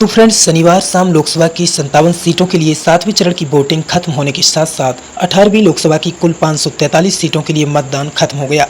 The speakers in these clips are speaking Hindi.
तो फ्रेंड्स, शनिवार शाम लोकसभा की 57 सीटों के लिए 7वें चरण की वोटिंग खत्म होने के साथ साथ 18वीं लोकसभा की कुल 543 सीटों के लिए मतदान खत्म हो गया।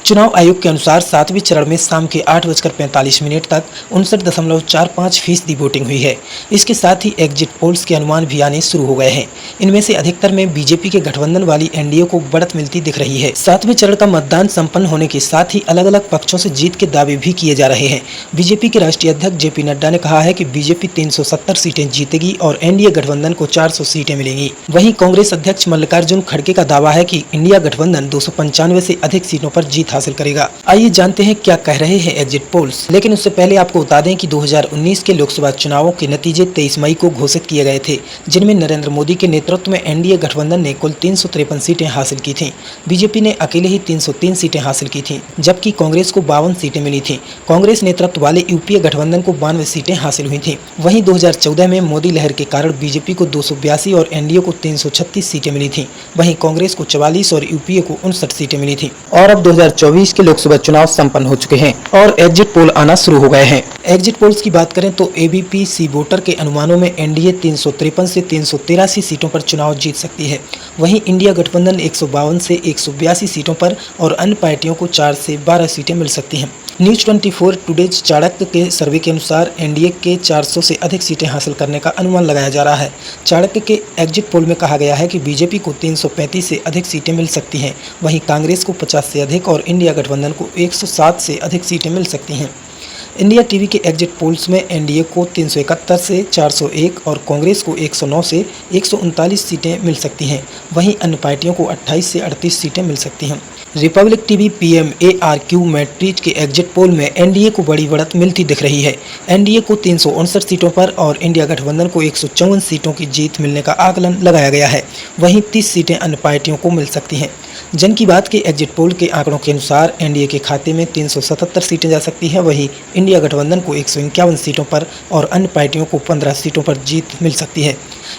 चुनाव आयोग के अनुसार 7वें चरण में शाम के 8:45 तक 59.45% वोटिंग हुई है। इसके साथ ही एग्जिट पोल्स के अनुमान भी आने शुरू हो गए हैं। इनमें से अधिकतर में बीजेपी के गठबंधन वाली एनडीए को बढ़त मिलती दिख रही है। 7वें चरण का मतदान संपन्न होने के साथ ही अलग अलग पक्षों से जीत के दावे भी किए जा रहे हैं। बीजेपी के राष्ट्रीय अध्यक्ष जेपी नड्डा ने कहा है कि बीजेपी 370 सीटें जीतेगी और एनडीए गठबंधन को 400 सीटें मिलेंगी। वहीं कांग्रेस अध्यक्ष मल्लिकार्जुन खड़गे का दावा है कि इंडिया गठबंधन 295 से अधिक सीटों पर जीत हासिल करेगा। आइए जानते हैं क्या कह रहे हैं एग्जिट पोल्स। लेकिन उससे पहले आपको बता दें कि 2019 के लोकसभा चुनावों के नतीजे 23 मई को घोषित किए गए थे, जिनमें नरेंद्र मोदी के नेतृत्व में एनडीए गठबंधन ने कुल 353 सीटें हासिल की थीं। बीजेपी ने अकेले ही 303 सीटें हासिल की थीं, जबकि कांग्रेस को 52 सीटें मिली थीं। कांग्रेस नेतृत्व वाले यूपीए गठबंधन को 92 सीटें हासिल हुई थीं। वहीं 2014 में मोदी लहर के कारण बीजेपी को 282 और एनडीए को 336 सीटें मिली थीं। वहीं कांग्रेस को 44 और यूपीए को 59 सीटें मिली थीं। और अब 2024 के लोकसभा चुनाव संपन्न हो चुके हैं और एग्जिट पोल आना शुरू हो गए हैं। एग्जिट पोल्स की बात करें तो एबीपी सी वोटर के अनुमानों में एनडीए 353 से 383 सीटों पर चुनाव जीत सकती है। वहीं इंडिया गठबंधन 152 से 182 सीटों पर और अन्य पार्टियों को 4 से 12 सीटें मिल सकती हैं। न्यूज 24 टुडेज चाणक्य के सर्वे के अनुसार एनडीए के 400 से अधिक सीटें हासिल करने का अनुमान लगाया जा रहा है। चाणक्य के एग्जिट पोल में कहा गया है कि बीजेपी को 335 से अधिक सीटें मिल सकती हैं, वहीं कांग्रेस को 50 से अधिक और इंडिया गठबंधन को 107 से अधिक सीटें मिल सकती हैं। इंडिया टीवी के एग्जिट पोल्स में एनडीए को 371 से 401 और कांग्रेस को 109 से 139 सीटें मिल सकती हैं। वहीं अन्य पार्टियों को 28 से 38 सीटें मिल सकती हैं। रिपब्लिक टीवी PMARQ मैट्रिज के एग्जिट पोल में एनडीए को बड़ी बढ़त मिलती दिख रही है। एनडीए को 359 सीटों पर और इंडिया गठबंधन को 154 सीटों की जीत मिलने का आकलन लगाया गया है। वहीं 30 सीटें अन्य पार्टियों को मिल सकती हैं। जन की बात के एग्जिट पोल के आंकड़ों के अनुसार एनडीए के खाते में 377 सीटें जा सकती हैं, वहीं इंडिया गठबंधन को 151 सीटों पर और अन्य पार्टियों को 15 सीटों पर जीत मिल सकती है।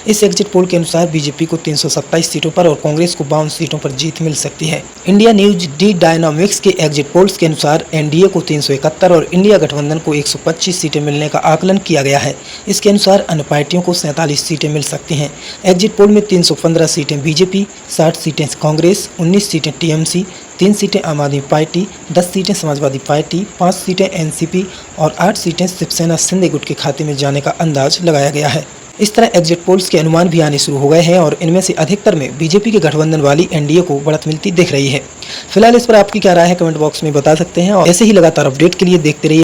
इस एग्जिट पोल के अनुसार बीजेपी को 327 सीटों पर और कांग्रेस को 52 सीटों पर जीत मिल सकती है। इंडिया न्यूज डी डायनामिक्स के एग्जिट पोल्स के अनुसार एनडीए को 371 और इंडिया गठबंधन को 125 सीटें मिलने का आकलन किया गया है। इसके अनुसार अन्य पार्टियों को 47 सीटें मिल सकती हैं। एग्जिट पोल में 315 सीटें बीजेपी, 60 सीटें कांग्रेस, 19 सीटें टीएमसी, 3 सीटें आम आदमी पार्टी, 10 सीटें समाजवादी पार्टी, 5 सीटें एनसीपी और 8 सीटें शिवसेना शिंदे गुट के खाते में जाने का अंदाज लगाया गया है। इस तरह एग्जिट पोल्स के अनुमान भी आने शुरू हो गए हैं और इनमें से अधिकतर में बीजेपी के गठबंधन वाली एनडीए को बढ़त मिलती दिख रही है। फिलहाल इस पर आपकी क्या राय है, कमेंट बॉक्स में बता सकते हैं और ऐसे ही लगातार अपडेट के लिए देखते रहिए